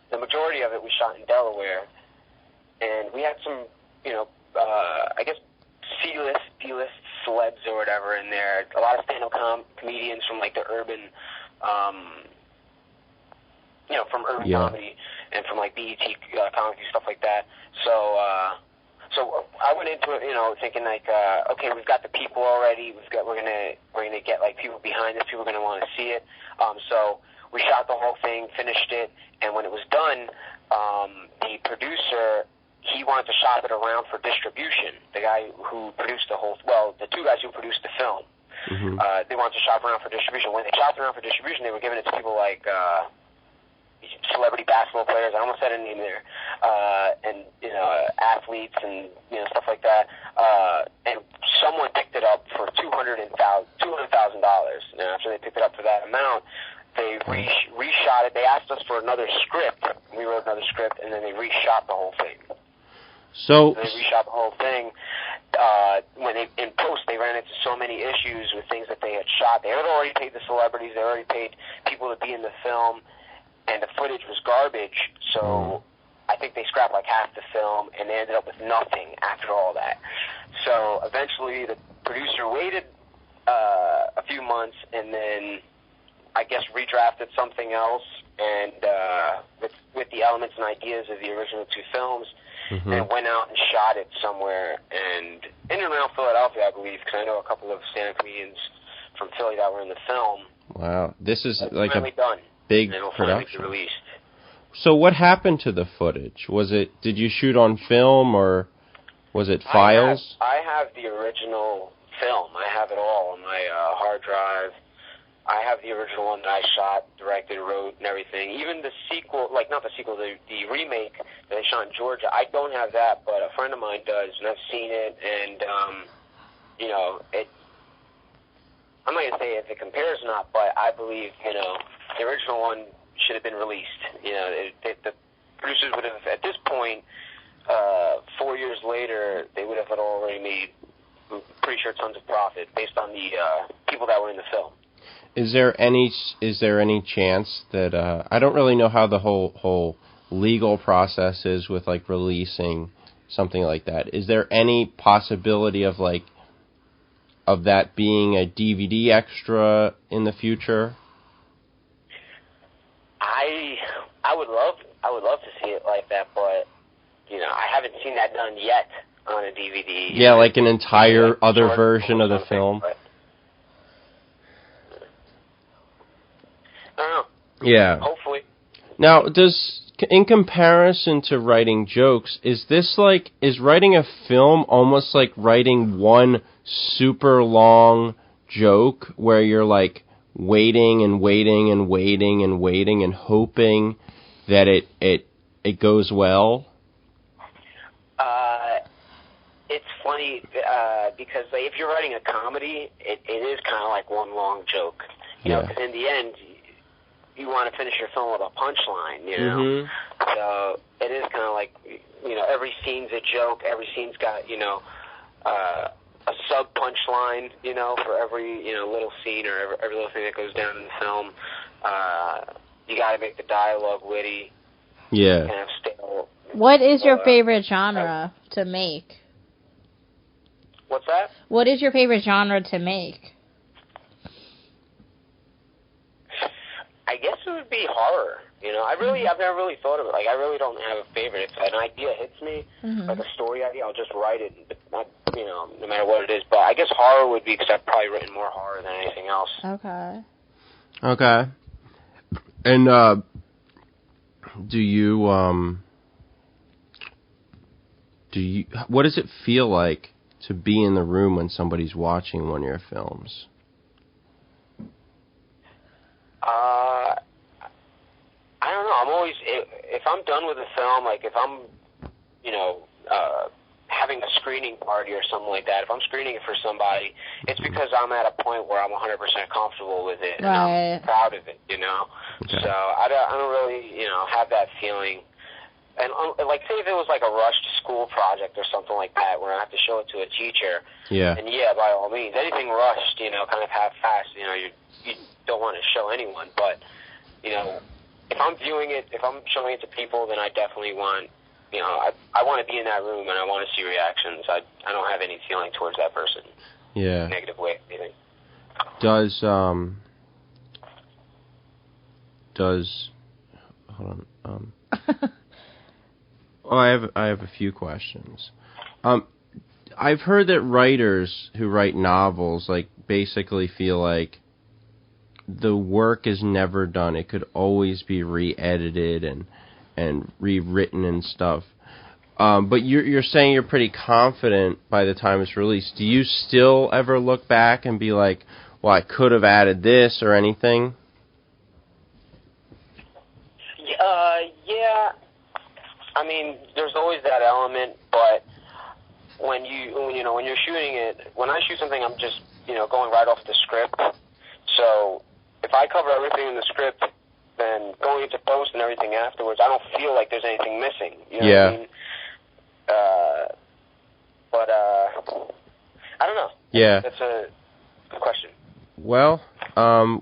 the majority of it we shot in Delaware. And we had some, I guess C-list, D-list celebs or whatever in there. A lot of stand-up comedians from like the urban, from urban comedy and from like BET comedy, stuff like that. So I went into it, thinking like, okay, we've got the people already. We're gonna get like people behind this. People are gonna want to see it. So we shot the whole thing, finished it, and when it was done, the producer, he wanted to shop it around for distribution. The guy who produced the two guys who produced the film, they wanted to shop around for distribution. When they shopped around for distribution, they were giving it to people like celebrity basketball players. I almost said a name there, and athletes and stuff like that. And someone picked it up for $200,000. And after they picked it up for that amount, they reshot it. They asked us for another script. We wrote another script, and then they reshot the whole thing. So they reshot the whole thing. In post, they ran into so many issues with things that they had shot. They had already paid the celebrities. They already paid people to be in the film, and the footage was garbage. So I think they scrapped like half the film, and they ended up with nothing after all that. So eventually, the producer waited a few months, and then I guess redrafted something else, and with the elements and ideas of the original two films, and went out and shot it somewhere, and in and around Philadelphia, I believe, because I know a couple of stand-up comedians from Philly that were in the film. Wow, this is like a done. big and it'll production. Be released. So what happened to the footage? Did you shoot on film, or was it files? I have the original film. I have it all on my hard drive. I have the original one that I shot, directed, wrote, and everything. Even the sequel, not the sequel, the remake that I shot in Georgia, I don't have that, but a friend of mine does, and I've seen it, and, I'm not going to say if it compares or not, but I believe, the original one should have been released. The producers would have, at this point, 4 years later, they would have already made, I'm pretty sure, tons of profit based on the people that were in the film. Is there any chance that I don't really know how the whole legal process is with like releasing something like that? Is there any possibility of that being a DVD extra in the future? I would love to see it like that, but I haven't seen that done yet on a DVD. Yeah, like an entire other version of the film. But I don't know. Yeah. Hopefully. Now, in comparison to writing jokes, is writing a film almost like writing one super long joke where you're like waiting and waiting and waiting and waiting and hoping that it goes well? It's funny because if you're writing a comedy, it is kind of like one long joke. Because in the end, you want to finish your film with a punchline, So it is kind of like, every scene's a joke. Every scene's got, a sub-punchline, for every, little scene or every little thing that goes down in the film. You got to make the dialogue witty. Yeah. And have stale. What is your favorite genre to make? What's that? What is your favorite genre to make? I guess it would be horror. I've never really thought of it. I really don't have a favorite. If an idea hits me, like a story idea, I'll just write it. But not, no matter what it is. But I guess horror would be because I've probably written more horror than anything else. Okay. And do you What does it feel like to be in the room when somebody's watching one of your films? I don't know. I'm always, if I'm done with a film, like if I'm, having a screening party or something like that, if I'm screening it for somebody, it's because I'm at a point where I'm 100% comfortable with it and I'm proud of it, Okay. So I don't really, have that feeling. And like, say if it was like a rushed school project or something like that, where I have to show it to a teacher. Yeah. And by all means, anything rushed, kind of half-assed, you don't want to show anyone. But, if I'm viewing it, if I'm showing it to people, then I definitely want, I want to be in that room and I want to see reactions. I don't have any feeling towards that person. Yeah. Negative way, anything. Hold on. I have a few questions. I've heard that writers who write novels basically feel like the work is never done. It could always be re-edited and rewritten and stuff. But you're saying you're pretty confident by the time it's released. Do you still ever look back and be like, well, I could have added this or anything? Yeah. I mean, there's always that element, but when you're shooting it, when I shoot something, I'm just, going right off the script. So if I cover everything in the script, then going into post and everything afterwards, I don't feel like there's anything missing. You know what I mean? But I don't know. Yeah. That's a good question. Well,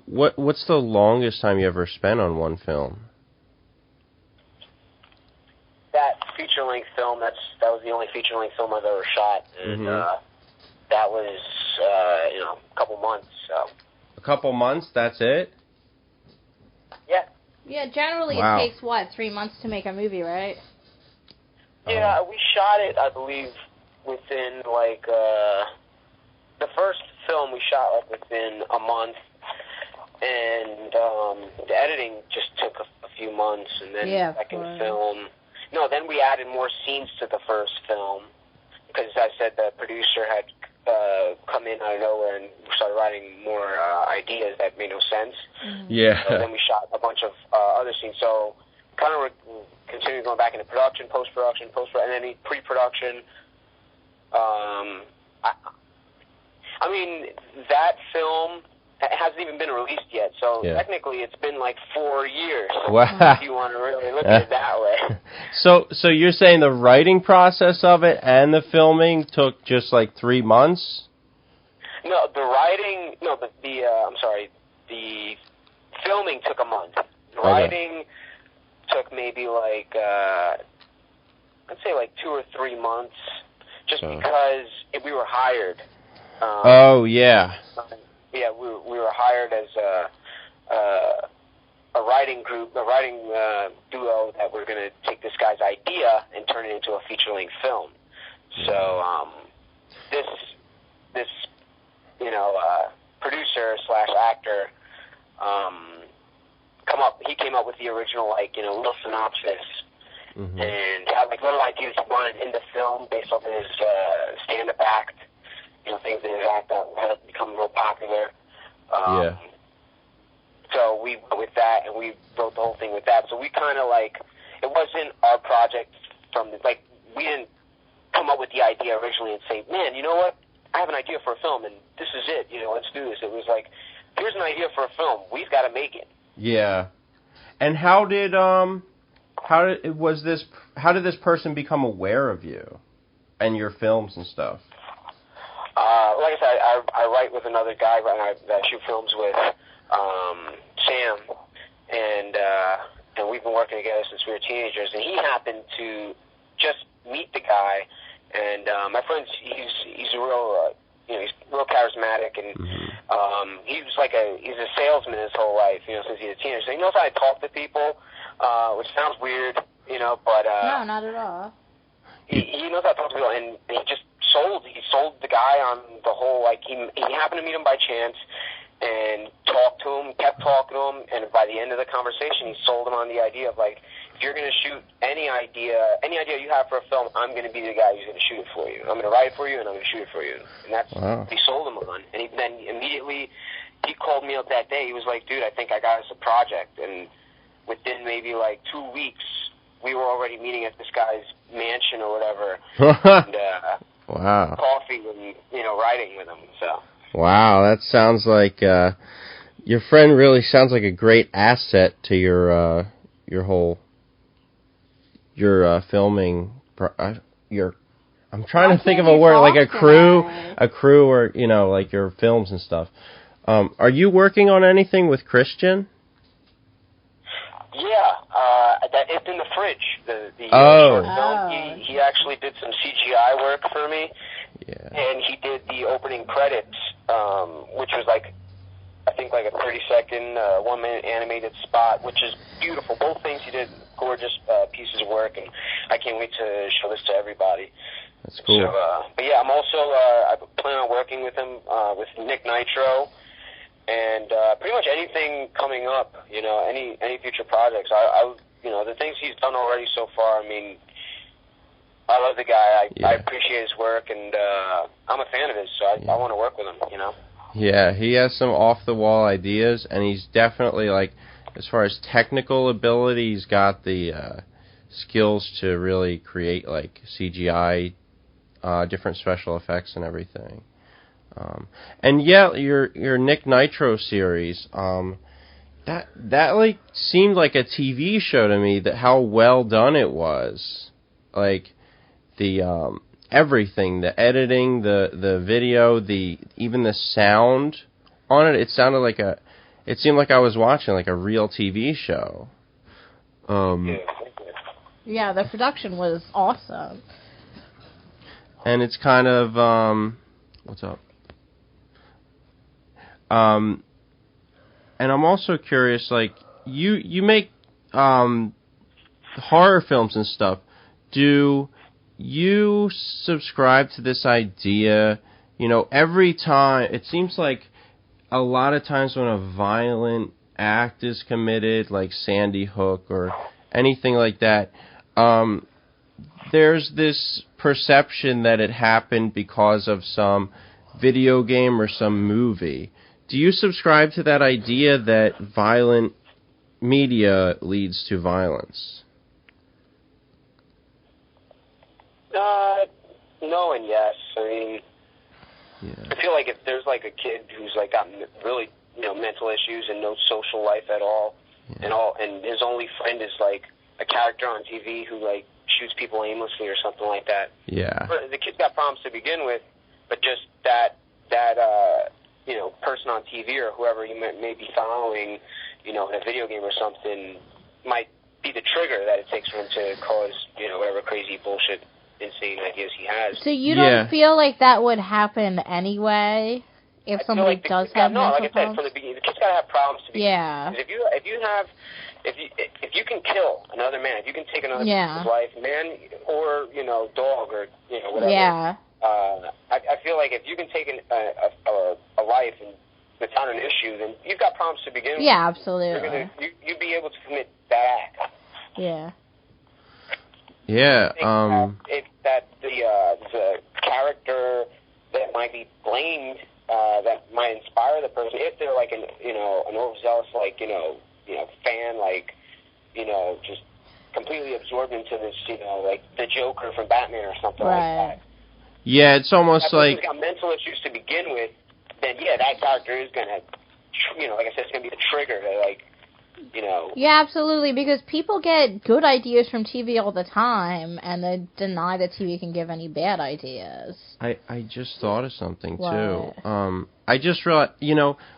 what's the longest time you ever spent on one film? That feature-length film, that was the only feature-length film I've ever shot, and that was, a couple months. So. A couple months? That's it? Yeah. Yeah, generally Wow. It takes, 3 months to make a movie, right? Yeah, we shot it, I believe, within, the first film we shot, within a month, and the editing just took a few months, and then the second film... No, then we added more scenes to the first film, because as I said, the producer had come in out of nowhere and started writing more ideas that made no sense. Yeah. So then we shot a bunch of other scenes. So kind of continued going back into production, post-production, and then pre-production. I mean, that film... It hasn't even been released yet, so technically it's been 4 years. Wow. If you want to really look at it that way. So you're saying the writing process of it and the filming took just 3 months? No, the writing. No, I'm sorry. The filming took a month. The writing took maybe I'd say 2 or 3 months, just because we were hired. Yeah. Yeah, we were hired as a writing group, a writing duo that we're going to take this guy's idea and turn it into a feature-length film. So this producer / actor he came up with the original little synopsis and had little ideas he wanted in the film based off his stand-up act. Things in his act that had become real popular. So we went with that, and we wrote the whole thing with that. So we kind of it wasn't our project from we didn't come up with the idea originally and say, man, you know what? I have an idea for a film, and this is it. Let's do this. It was here's an idea for a film. We've got to make it. Yeah. And how did this person become aware of you and your films and stuff? Like I said, I write with another guy that I shoot films with, Sam, and we've been working together since we were teenagers. And he happened to just meet the guy, and my friend, he's a real, he's real charismatic, and he's he's a salesman his whole life, since he's a teenager. So he knows how to talk to people, which sounds weird, but no, not at all. He knows how to talk to people, and he just sold the guy on the whole, he happened to meet him by chance and talked to him, kept talking to him, and by the end of the conversation, he sold him on the idea of, if you're going to shoot any idea you have for a film, I'm going to be the guy who's going to shoot it for you. I'm going to write it for you, and I'm going to shoot it for you. And that's, he sold him on. And then immediately, he called me up that day. He was like, dude, I think I got us a project. And within maybe like 2 weeks, we were already meeting at this guy's mansion or whatever. And, wow. Coffee and, writing with him, so. Wow, that sounds like, your friend really sounds like a great asset to your whole, your filming, I'm trying to think of a word, like a crew or, like your films and stuff. Are you working on anything with Christian? Yeah, it's in the fridge. The short film. He actually did some CGI work for me. Yeah. And he did the opening credits, which was I think like a 30-second, 1-minute animated spot, which is beautiful. Both things he did, gorgeous pieces of work, and I can't wait to show this to everybody. That's cool. So, but yeah, I'm also I plan on working with him with Nick Nitro, and pretty much anything coming up. Any future projects. I the things he's done already so far. I mean, I love the guy. I appreciate his work, and I'm a fan of his, so I want to work with him. Yeah, he has some off-the-wall ideas, and he's definitely, as far as technical ability, he's got the skills to really create, CGI, different special effects and everything. And yeah, your Nick Nitro series, that seemed like a TV show to me, that how well done it was. The everything, the editing, the video, even the sound on it, it seemed like I was watching a real TV show. Yeah, the production was awesome. And it's kind of what's up? And I'm also curious, you make horror films and stuff. Do you subscribe to this idea, every time, it seems like a lot of times when a violent act is committed, like Sandy Hook or anything like that, there's this perception that it happened because of some video game or some movie. Do you subscribe to that idea that violent media leads to violence? No and yes. I mean, I feel like if there's a kid who's got really mental issues and no social life at all, and his only friend is a character on TV who shoots people aimlessly or something like that. Yeah. But the kid's got problems to begin with, but just that person on TV or whoever you may be following, in a video game or something, might be the trigger that it takes for him to cause whatever crazy bullshit, insane ideas he has. So you don't feel like that would happen anyway if somebody does have mental problems? No, like I said from the beginning, the kid's got to have problems to begin with. Yeah. If you can kill another man, if you can take another person's life, man or dog or whatever. Yeah. I feel like if you can take a life and it's not an issue, then you've got problems to begin with. Yeah, absolutely. You'd be able to commit that act. Yeah. Yeah. If that the character that might be blamed, that might inspire the person, if they're an overzealous fan, just completely absorbed into this, the Joker from Batman or something like that. Yeah, it's almost if got mental issues to begin with, then that character is gonna, like I said, it's gonna be the trigger to Yeah, absolutely, because people get good ideas from TV all the time, and they deny that TV can give any bad ideas. I just thought of something, too. I just realized,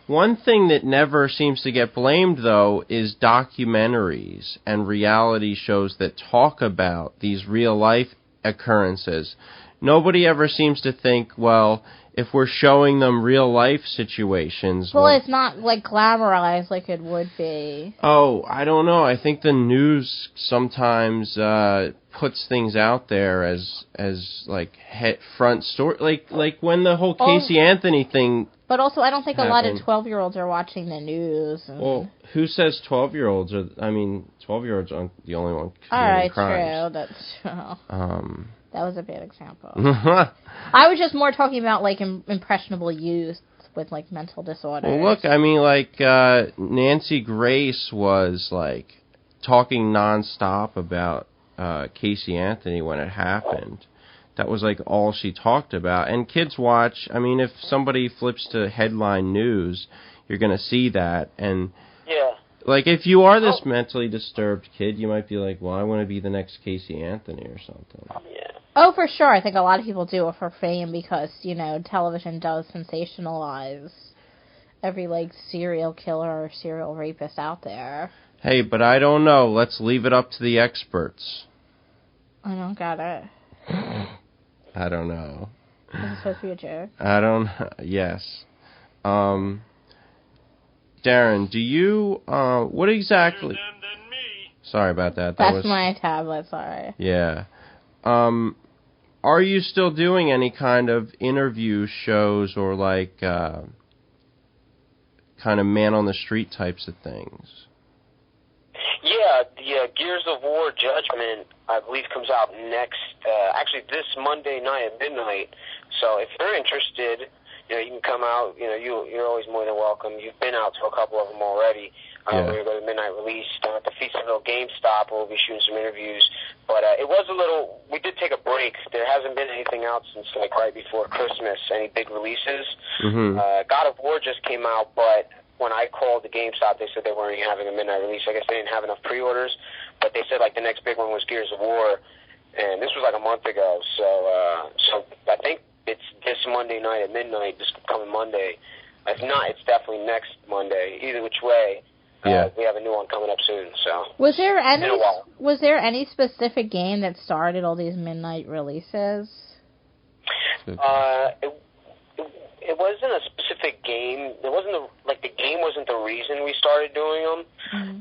one thing that never seems to get blamed, though, is documentaries and reality shows that talk about these real-life occurrences. Nobody ever seems to think, well, if we're showing them real-life situations... Well, it's not, glamorized like it would be. Oh, I don't know. I think the news sometimes puts things out there as front story. Like when the whole Casey Anthony thing But also, I don't think a lot of happen. 12-year-olds are watching the news. Well, who says 12-year-olds are? I mean, 12-year-olds aren't the only one committing crimes. True. That's true. That was a bad example. Well, I was just more talking about, like, impressionable youth with, like, mental disorders. look, I mean, like, Nancy Grace was, like, talking nonstop about Casey Anthony when it happened. That was, like, all she talked about. And kids watch, I mean, if somebody flips to headline news, you're going to see that. And, Yeah. like, if you are this mentally disturbed kid, you might be like, well, I want to be the next Casey Anthony or something. Yeah. Oh, for sure. I think a lot of people do it for fame because, you know, television does sensationalize every, like, serial killer or serial rapist out there. Hey, but I don't know. Let's leave it up to the experts. I don't get it. I don't know. Is it supposed to be a joke? I don't... Yes. Darin, do you... what exactly... Sorry about that. That's my tablet, sorry. Yeah. Are you still doing any kind of interview shows or, like, kind of man-on-the-street types of things? Yeah, the Gears of War Judgment, I believe, comes out next, actually this Monday night at midnight. So if you're interested, you know, you can come out. You know, you're always more than welcome. You've been out to a couple of them already. We're going to go to midnight release down at the Feasterville GameStop. We'll be shooting some interviews. But it was a little, we did take a break. There hasn't been anything out since, like, right before Christmas, any big releases. Mm-hmm. God of War just came out, but when I called the GameStop, they said they weren't having a midnight release. I guess they didn't have enough pre-orders, but they said, like, the next big one was Gears of War, and this was, like, a month ago. So I think it's this Monday night at midnight, this coming Monday. If not, it's definitely next Monday. Either which way, we have a new one coming up soon. So was there any specific game that started all these midnight releases? It wasn't a specific game. It wasn't the game wasn't the reason we started doing them. Mm-hmm.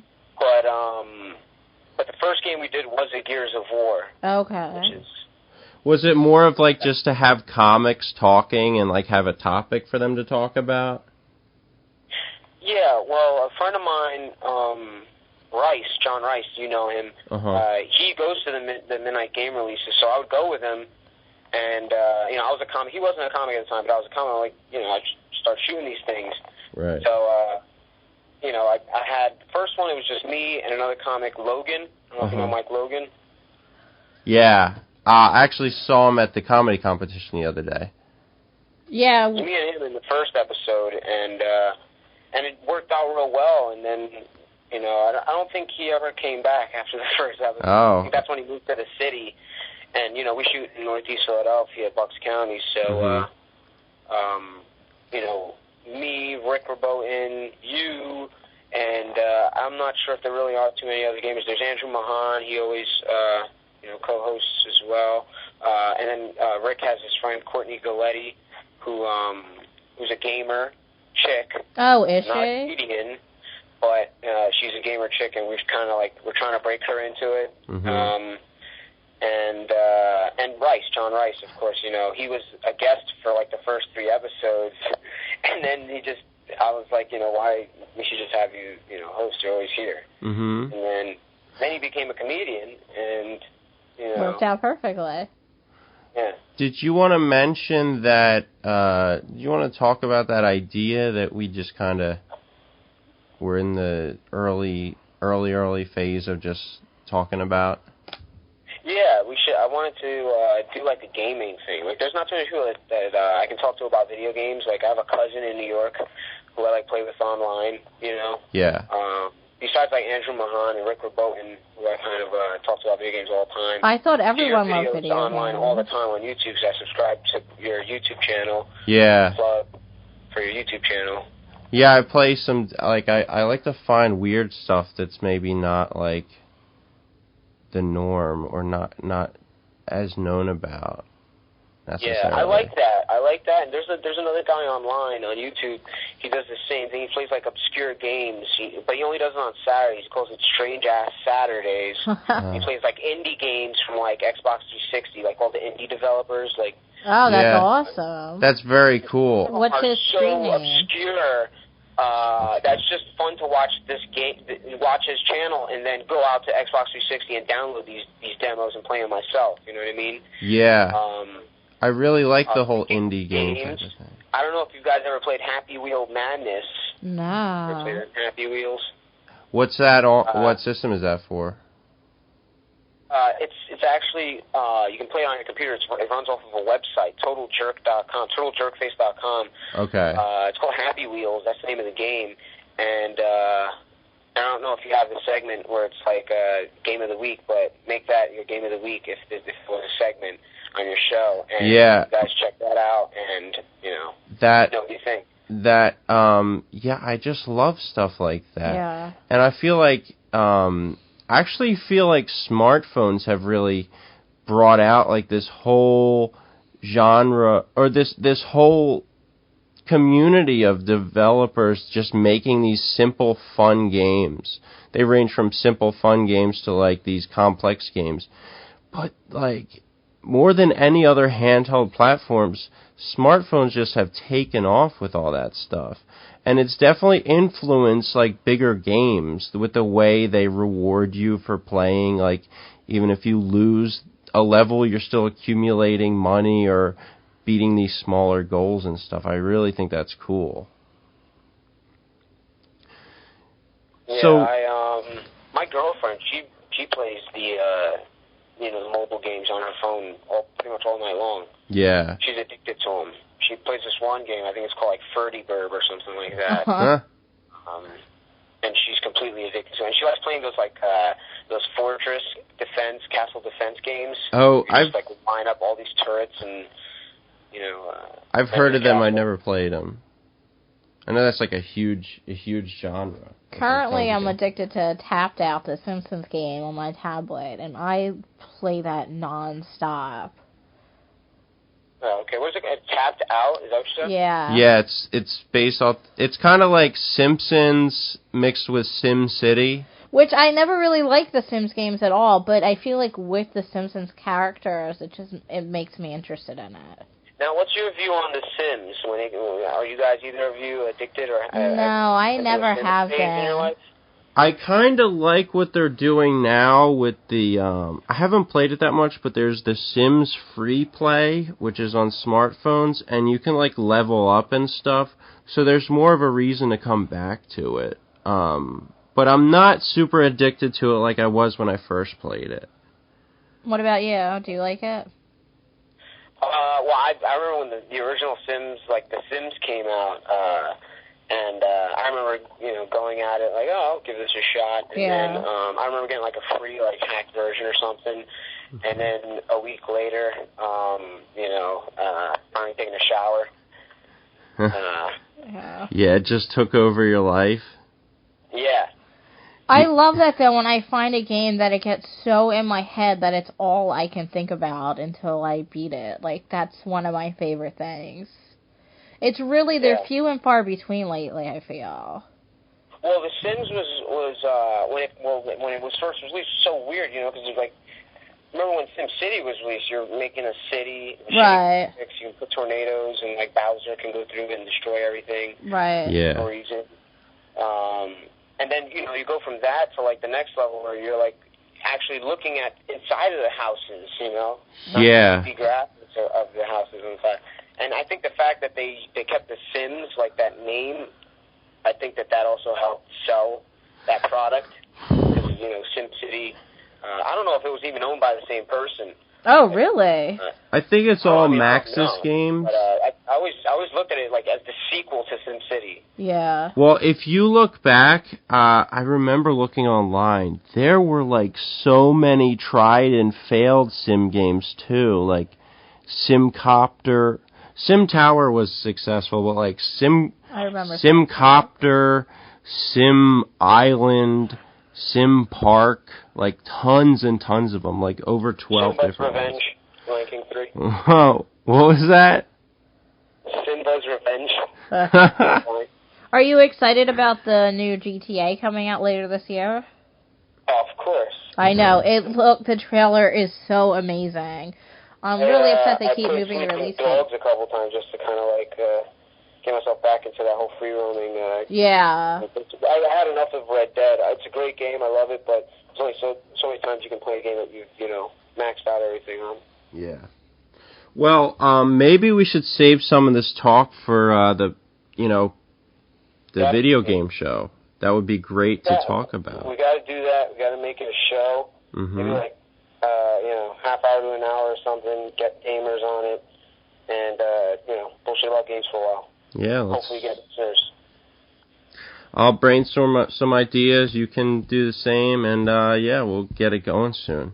But the first game we did was a Gears of War. Okay. Was it more of, like, just to have comics talking and, like, have a topic for them to talk about? Yeah, well, a friend of mine, John Rice, you know him, he goes to the midnight game releases, so I would go with him, and, you know, I was a comic. He wasn't a comic at the time, but I was a comic, like, you know, I start shooting these things. Right. So, you know, I had, the first one, it was just me and another comic, Logan. I don't know if you know Mike Logan. Yeah. I actually saw him at the comedy competition the other day. Yeah. Me and him in the first episode, and it worked out real well, and then, you know, I don't think he ever came back after the first episode. Oh. I think that's when he moved to the city, and, you know, we shoot in Northeast Philadelphia, Bucks County, so, you know, me, Rick Verboten, you, and I'm not sure if there really are too many other gamers. There's Andrew Mahan, he always, you know, co-hosts as well, and then Rick has his friend Courtney Galletti, who's a gamer chick. Oh, is not she? Indian, but she's a gamer chick, and we're trying to break her into it. And Rice, John Rice, of course, you know, he was a guest for like the first 3 episodes, and then I was like, you know, why we should just have you, you know, host. You're always here. And then he became a comedian, and you know, worked out perfectly. Yeah. Did you want to mention that? Do you want to talk about that idea that we just kind of were in the early phase of just talking about? Yeah, we should. I wanted to do like a gaming thing. Like, there's not too many people that I can talk to about video games. Like, I have a cousin in New York who I like play with online. You know. Yeah. Besides like Andrew Mahan and Rick Verboten, who I kind of talk to about video games all the time. I thought everyone loved video games. Online all the time on YouTube, because I subscribe to your YouTube channel. Yeah. Plug for your YouTube channel. Yeah, I play some, like, I like to find weird stuff that's maybe not, like, the norm or not as known about. Yeah, I like that. And there's another guy online on YouTube. He does the same thing. He plays like obscure games, but he only does it on Saturdays. He calls it Strange Ass Saturdays. He plays like indie games from like Xbox 360, like all the indie developers. Like Oh, that's Yeah. awesome. That's very cool. What's his so screen name? obscure. That's just fun to watch this game, watch his channel, and then go out to Xbox 360 and download these demos and play them myself. You know what I mean? Yeah. I really like the whole indie game games. type of thing. I don't know if you guys ever played Happy Wheel Madness. No. Ever played Happy Wheels? What's that? What system is that for? It's actually you can play it on your computer. It runs off of a website, TotalJerk.com, TotalJerkface.com. Okay. It's called Happy Wheels. That's the name of the game. And I don't know if you have the segment where it's like Game of the Week, but make that your Game of the Week if it was a segment on your show. And Yeah. you guys check that out, and That know what you think. that yeah, I just love stuff like that. Yeah. And I feel like I actually feel like smartphones have really brought out like this whole genre or this whole community of developers just making these simple fun games. They range from simple fun games to like these complex games. But like more than any other handheld platforms, smartphones just have taken off with all that stuff. And it's definitely influenced like bigger games with the way they reward you for playing. Like even if you lose a level, you're still accumulating money or beating these smaller goals and stuff. I really think that's cool. Yeah, So my girlfriend, she plays the mobile games on her phone pretty much all night long. yeah. She's addicted to them. She plays this one game, I think it's called like Ferdy Burb or something like that. Huh? And she's completely addicted to it. And she likes playing those those fortress defense, castle defense games. Oh, You just like line up all these turrets and I've heard of them. I never played them. I know that's like a huge genre. Currently, I'm addicted to Tapped Out, the Simpsons game on my tablet, and I play that non-stop. Oh, okay. What is it? Tapped Out? Is that what you said? Yeah. Yeah, it's based off. It's kind of like Simpsons mixed with Sim City. Which I never really liked the Sims games at all, but I feel like with the Simpsons characters, it makes me interested in it. Now, what's your view on The Sims? Are you guys, either of you, addicted or? No, I never have in your been. life? I kind of like what they're doing now with the. I haven't played it that much, but there's the Sims Free Play, which is on smartphones, and you can like level up and stuff. So there's more of a reason to come back to it. But I'm not super addicted to it like I was when I first played it. What about you? Do you like it? Well, I remember when the original Sims, like The Sims came out, and I remember, going at it like, oh, I'll give this a shot. And then I remember getting like a free, like, hacked version or something. And then a week later, finally taking a shower. Yeah, it just took over your life. Yeah. I love that, though, when I find a game that it gets so in my head that it's all I can think about until I beat it. Like, that's one of my favorite things. It's really, they're few and far between lately, I feel. Well, The Sims was when it was first released, so weird, because it was like, remember when Sim City was released, you're making a city, right? You can put tornadoes, and like Bowser can go through and destroy everything. Right. Yeah. For no reason. And then, you go from that to, like, the next level where you're, like, actually looking at inside of the houses, Not the graphics of the houses inside. And I think the fact that they kept the Sims, like, that name, I think that also helped sell that product. Because, SimCity, I don't know if it was even owned by the same person. Oh, really? I think it's all Maxis games. But I always looked at it like as the sequel to SimCity. Yeah. Well, if you look back, I remember looking online. There were like so many tried and failed sim games too, like Simcopter. Sim Tower was successful, but like Simcopter, Sim Island, Sim Park, like tons and tons of them, like over 12 Simba's different Revenge, ones. ranking 3. Oh, what was that? Simba's Revenge. Are you excited about the new GTA coming out later this year? Of course. I know. The trailer is so amazing. I'm really upset they keep moving the release date. I played dogs a couple times just to kind of like get myself back into that whole free roaming. Yeah. I had enough of Red Dead. It's a great game. I love it, but there's only so many times you can play a game that you've maxed out everything on. Yeah. Well, maybe we should save some of this talk for the video game show. That would be great to talk about. We got to do that. We got to make it a show. Mm-hmm. Maybe like half hour to an hour or something. Get gamers on it, and bullshit about games for a while. Yeah. Hopefully get listeners. I'll brainstorm some ideas. You can do the same, and we'll get it going soon.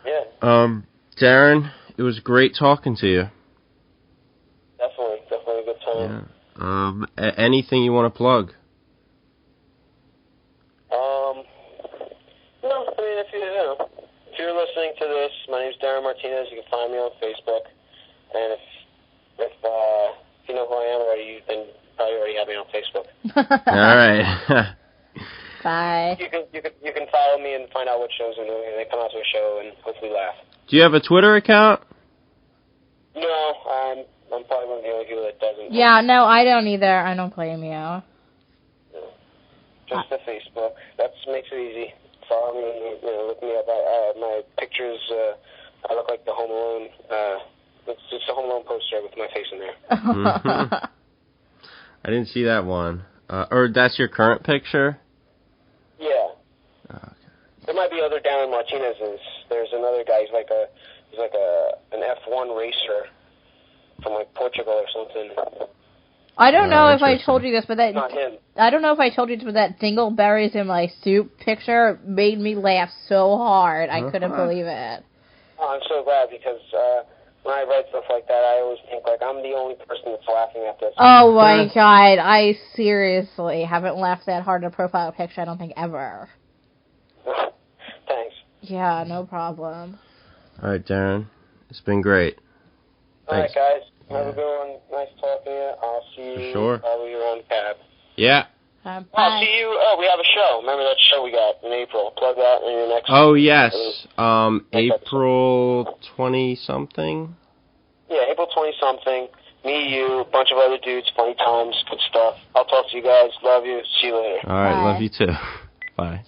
Yeah. Darin, it was great talking to you. Definitely a good time. Yeah. Anything you want to plug? No, I mean if you're listening to this, my name's Darin Martinez. You can find me on Facebook, and if you know who I am already, then probably already have me on Facebook. All right. Bye. You can follow me and find out what shows I'm doing, and then come out to a show and hopefully laugh. Do you have a Twitter account? No, I'm probably one of the only people that doesn't. Yeah, no, I don't either. I don't blame you. No. Just the Facebook. That makes it easy. Follow me, look me up. My pictures, I look like the Home Alone. It's just a Home Alone poster with my face in there. Mm-hmm. I didn't see that one. Or that's your current picture? Yeah. Oh, okay. There might be other Darin Martinez's. There's another guy. He's like an F1 racer from like Portugal or something. I don't know if I told you this, but Not him. I don't know if I told you this, but that dingleberries in my soup picture made me laugh so hard. I couldn't believe it. Oh, I'm so glad because when I read stuff like that, I always think like I'm the only person that's laughing at this. Oh my god, I seriously haven't laughed that hard at a profile picture, I don't think ever. Thanks. Yeah, no problem. All right, Darin. It's been great. Thanks. All right, guys. Have a good one. Nice talking to you. I'll see you probably around the cab. Yeah. I'll see you. Oh, we have a show. Remember that show we got in April? Plug that in your next. Oh yes. April 20-something. Yeah, April 20-something. Me, you, a bunch of other dudes, funny times, good stuff. I'll talk to you guys. Love you. See you later. All right. Bye. Love you too. Bye.